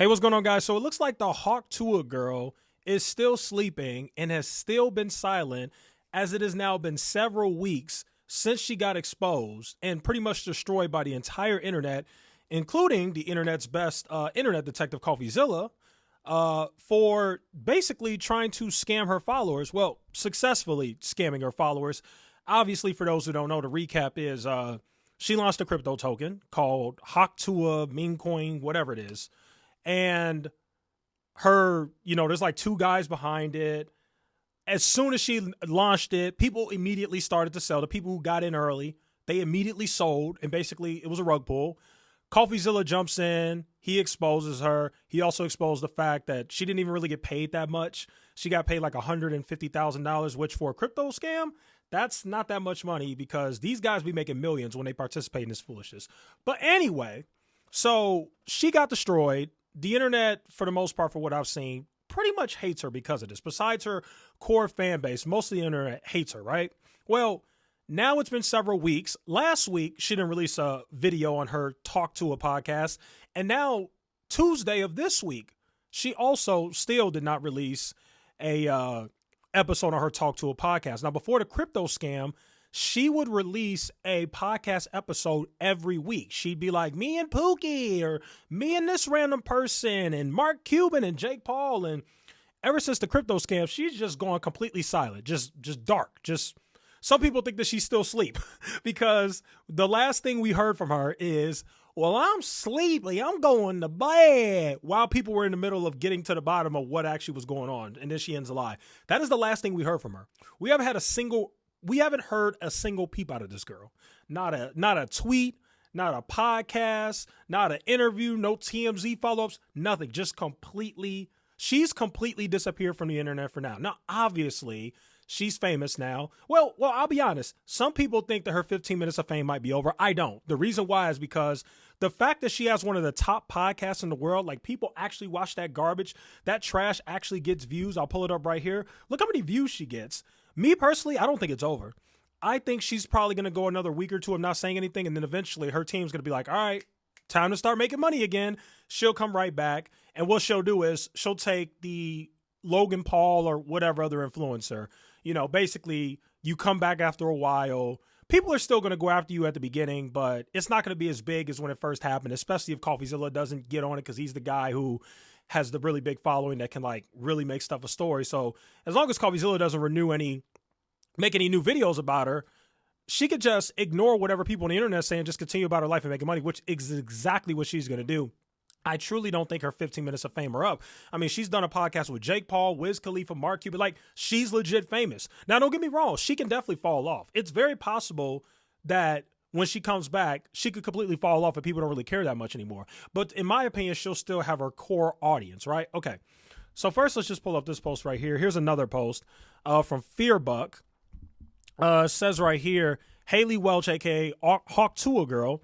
Hey, what's going on, guys? So it looks like the Tuah girl is still sleeping and has still been silent, as it has now been several weeks since she got exposed and pretty much destroyed by the entire internet, including the internet's best internet detective, CoffeeZilla, for basically trying to scam her followers. Well, successfully scamming her followers. Obviously, for those who don't know, the recap is she launched a crypto token called Tuah, meme coin, whatever it is. And her, there's like two guys behind it. As soon as she launched it, people immediately started to sell. The people who got in early, they immediately sold. And basically, it was a rug pull. CoffeeZilla jumps in. He exposes her. He also exposed the fact that she didn't even really get paid that much. She got paid like $150,000, which for a crypto scam, that's not that much money because these guys be making millions when they participate in this foolishness. But anyway, so she got destroyed. The internet, for the most part, for what I've seen, pretty much hates her because of this. Besides her core fan base, most of the internet hates her, right? Well, now it's been several weeks. Last week, she didn't release a video on her Talk to a podcast. And now, Tuesday of this week, she also still did not release a episode on her Talk to a podcast. Now, before the crypto scam, she would release a podcast episode every week. She'd be like, me and Pookie, or me and this random person, and Mark Cuban and Jake Paul. And ever since the crypto scam, she's just gone completely silent, just dark. Just some people think that she's still asleep because the last thing we heard from her is, well, I'm sleepy, I'm going to bed, while people were in the middle of getting to the bottom of what actually was going on. And then she ends a lie. That is the last thing we heard from her. We haven't heard a single peep out of this girl. Not a tweet, not a podcast, not an interview, no TMZ follow-ups, nothing. Just she's completely disappeared from the internet for now. Now, obviously, she's famous now. Well, I'll be honest. Some people think that her 15 minutes of fame might be over. I don't. The reason why is because the fact that she has one of the top podcasts in the world, like people actually watch that garbage, that trash actually gets views. I'll pull it up right here. Look how many views she gets. Me personally, I don't think it's over. I think she's probably going to go another week or two of not saying anything, and then eventually her team's going to be like, all right, time to start making money again. She'll come right back, and what she'll do is she'll take the Logan Paul or whatever other influencer. Basically, you come back after a while. People are still going to go after you at the beginning, but it's not going to be as big as when it first happened, especially if CoffeeZilla doesn't get on it because he's the guy who has the really big following that can like really make stuff a story. So as long as CoffeeZilla doesn't make any new videos about her, she could just ignore whatever people on the internet say and just continue about her life and making money, which is exactly what she's going to do. I truly don't think her 15 minutes of fame are up. I mean, she's done a podcast with Jake Paul, Wiz Khalifa, Mark Cuban. Like, she's legit famous. Now, don't get me wrong. She can definitely fall off. It's very possible that when she comes back, she could completely fall off and people don't really care that much anymore. But in my opinion, she'll still have her core audience, right? Okay. So first, let's just pull up this post right here. Here's another post from Fearbuck. Says right here, Haley Welch, a.k.a. Tuah girl,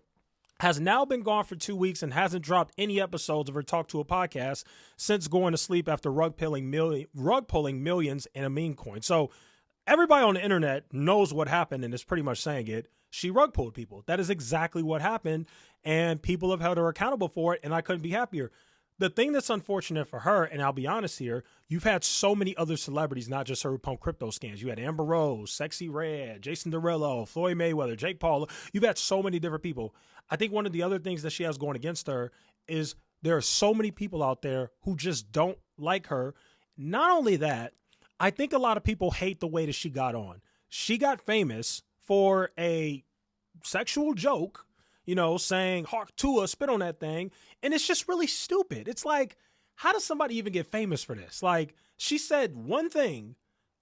has now been gone for 2 weeks and hasn't dropped any episodes of her Talk to a podcast since going to sleep after rug pulling millions in a meme coin. So everybody on the internet knows what happened and is pretty much saying it. She rug pulled people. That is exactly what happened, and people have held her accountable for it, and I couldn't be happier. The thing that's unfortunate for her, and I'll be honest here, you've had so many other celebrities, not just her who pump crypto scams. You had Amber Rose, Sexy Red, Jason Derulo, Floyd Mayweather, Jake Paul. You've had so many different people. I think one of the other things that she has going against her is there are so many people out there who just don't like her. Not only that, I think a lot of people hate the way that she got on. She got famous for a sexual joke, saying, Hawk Tuah, spit on that thing. And it's just really stupid. It's like, how does somebody even get famous for this? Like, she said one thing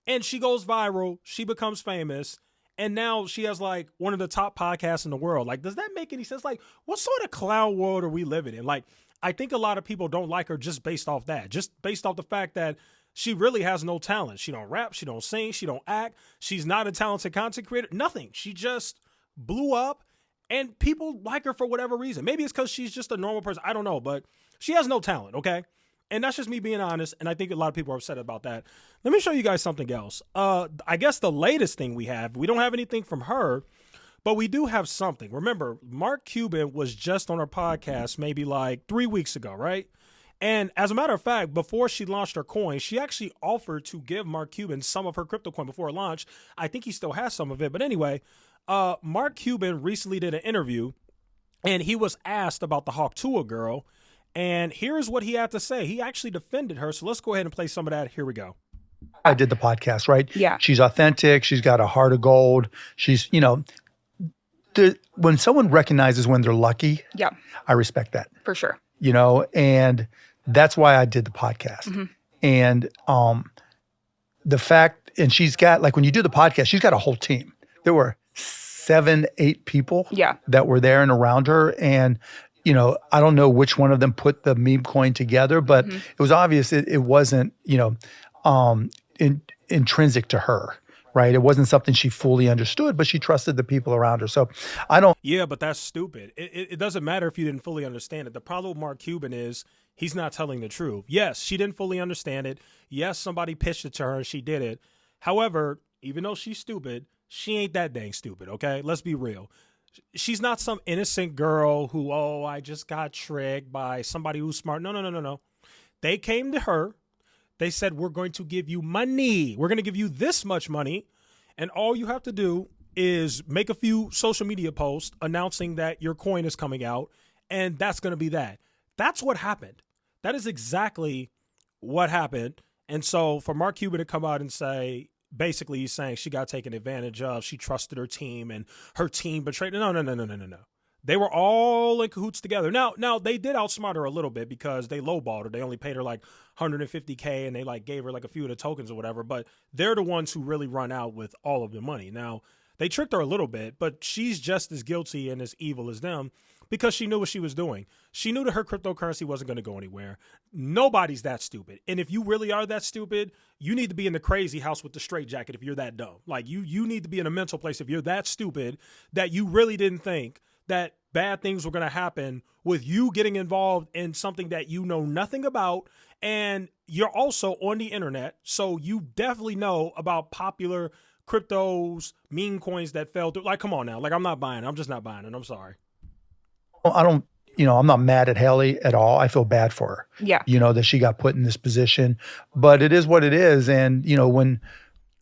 and she goes viral. She becomes famous. And now she has like one of the top podcasts in the world. Like, does that make any sense? Like, what sort of clown world are we living in? Like, I think a lot of people don't like her just based off that, just based off the fact that she really has no talent. She don't rap. She don't sing. She don't act. She's not a talented content creator. Nothing. She just blew up. And people like her for whatever reason. Maybe it's because she's just a normal person. I don't know, but she has no talent, okay? And that's just me being honest, and I think a lot of people are upset about that. Let me show you guys something else. I guess the latest thing we don't have anything from her, but we do have something. Remember, Mark Cuban was just on our podcast maybe like 3 weeks ago, right? And as a matter of fact, before she launched her coin, she actually offered to give Mark Cuban some of her crypto coin before launch. I think he still has some of it. But anyway, Mark Cuban recently did an interview, and he was asked about the Hawk Tuah girl. And here's what he had to say. He actually defended her. So let's go ahead and play some of that. Here we go. I did the podcast, right? Yeah. She's authentic. She's got a heart of gold. She's, when someone recognizes when they're lucky, Yeah. I respect that. For sure. And that's why I did the podcast. Mm-hmm. And the fact, and she's got, like, when you do the podcast, she's got a whole team. There were 7, 8 people that were there and around her. And, I don't know which one of them put the meme coin together, but it was obvious it wasn't, intrinsic to her. Right. It wasn't something she fully understood, but she trusted the people around her. So I don't. Yeah, but that's stupid. It doesn't matter if you didn't fully understand it. The problem with Mark Cuban is he's not telling the truth. Yes, she didn't fully understand it. Yes, somebody pitched it to her and she did it. However, even though she's stupid, she ain't that dang stupid. OK, let's be real. She's not some innocent girl who, I just got tricked by somebody who's smart. No. They came to her. They said, we're going to give you money. We're going to give you this much money. And all you have to do is make a few social media posts announcing that your coin is coming out. And that's going to be that. That's what happened. That is exactly what happened. And so for Mark Cuban to come out and say, basically he's saying she got taken advantage of, she trusted her team and her team betrayed. No. They were all in cahoots together. Now they did outsmart her a little bit because they lowballed her. They only paid her like $150K and they like gave her like a few of the tokens or whatever. But they're the ones who really run out with all of the money. Now, they tricked her a little bit, but she's just as guilty and as evil as them because she knew what she was doing. She knew that her cryptocurrency wasn't going to go anywhere. Nobody's that stupid. And if you really are that stupid, you need to be in the crazy house with the straitjacket if you're that dumb. Like you need to be in a mental place if you're that stupid that you really didn't think that bad things were going to happen with you getting involved in something that you know nothing about. And you're also on the internet. So you definitely know about popular cryptos, meme coins that fell through. Like, come on now. Like, I'm not buying it. I'm just not buying it. I'm sorry. I don't, I'm not mad at Haley at all. I feel bad for her. Yeah. That she got put in this position, but it is what it is. And, when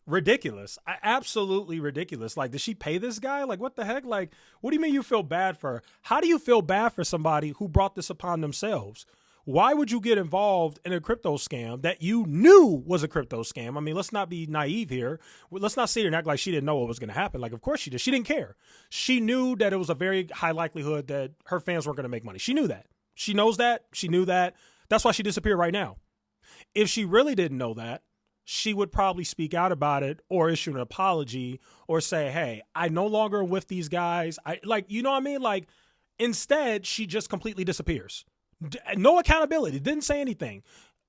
ridiculous. Absolutely ridiculous. Like, did she pay this guy? Like, what the heck? Like, what do you mean you feel bad for her? How do you feel bad for somebody who brought this upon themselves? Why would you get involved in a crypto scam that you knew was a crypto scam? I mean, let's not be naive here. Let's not sit here and act like she didn't know what was going to happen. Like, of course she did. She didn't care. She knew that it was a very high likelihood that her fans weren't going to make money. She knew that. She knows that. She knew that. That's why she disappeared right now. If she really didn't know that, she would probably speak out about it or issue an apology or say, hey, I no longer am with these guys. You know what I mean? Like, instead, she just completely disappears. No accountability. Didn't say anything.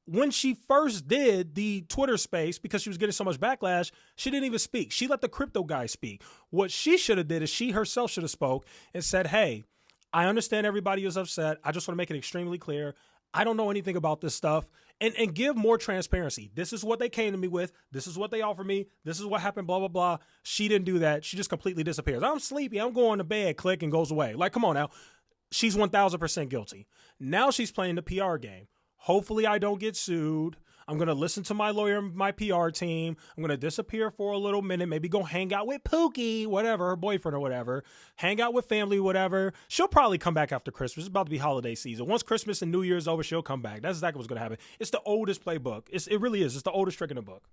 When she first did the Twitter space, because she was getting so much backlash, she didn't even speak. She let the crypto guy speak. What she should have did is she herself should have spoke and said, hey, I understand everybody is upset. I just want to make it extremely clear. I don't know anything about this stuff. And give more transparency. This is what they came to me with. This is what they offered me. This is what happened, blah, blah, blah. She didn't do that. She just completely disappears. I'm sleepy. I'm going to bed. Click and goes away. Like, come on now. She's 1,000% guilty. Now she's playing the PR game. Hopefully I don't get sued. I'm going to listen to my lawyer and my PR team. I'm going to disappear for a little minute, maybe go hang out with Pookie, whatever, her boyfriend or whatever, hang out with family, whatever. She'll probably come back after Christmas. It's about to be holiday season. Once Christmas and New Year's over, she'll come back. That's exactly what's going to happen. It's the oldest playbook. It really is. It's the oldest trick in the book.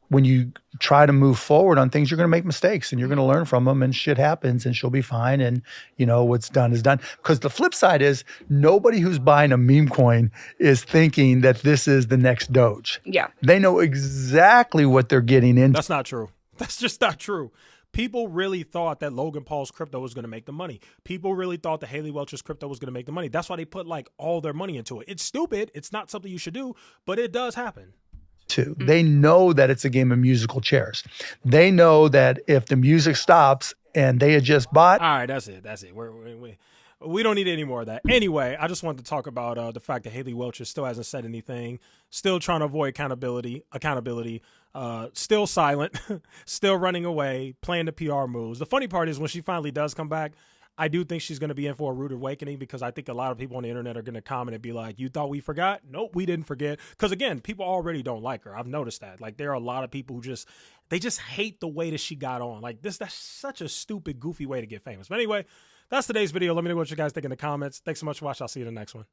When you try to move forward on things, you're going to make mistakes and you're going to learn from them and shit happens and she'll be fine. And what's done is done. Because the flip side is nobody who's buying a meme coin is thinking that this is the next Doge. Yeah. They know exactly what they're getting into. That's not true. That's just not true. People really thought that Logan Paul's crypto was going to make the money. People really thought that Haley Welch's crypto was going to make the money. That's why they put like all their money into it. It's stupid. It's not something you should do, but it does happen. Too. They know that it's a game of musical chairs. They know that if the music stops and they had just bought. All right, that's it. We don't need any more of that. Anyway, I just wanted to talk about the fact that Haley Welch still hasn't said anything, still trying to avoid accountability, still silent, still running away, playing the PR moves. The funny part is when she finally does come back, I do think she's going to be in for a rude awakening, because I think a lot of people on the internet are going to comment and be like, you thought we forgot? Nope, we didn't forget. Because again, people already don't like her. I've noticed that. Like, there are a lot of people who they just hate the way that she got on. Like, that's such a stupid, goofy way to get famous. But anyway, that's today's video. Let me know what you guys think in the comments. Thanks so much for watching. I'll see you in the next one.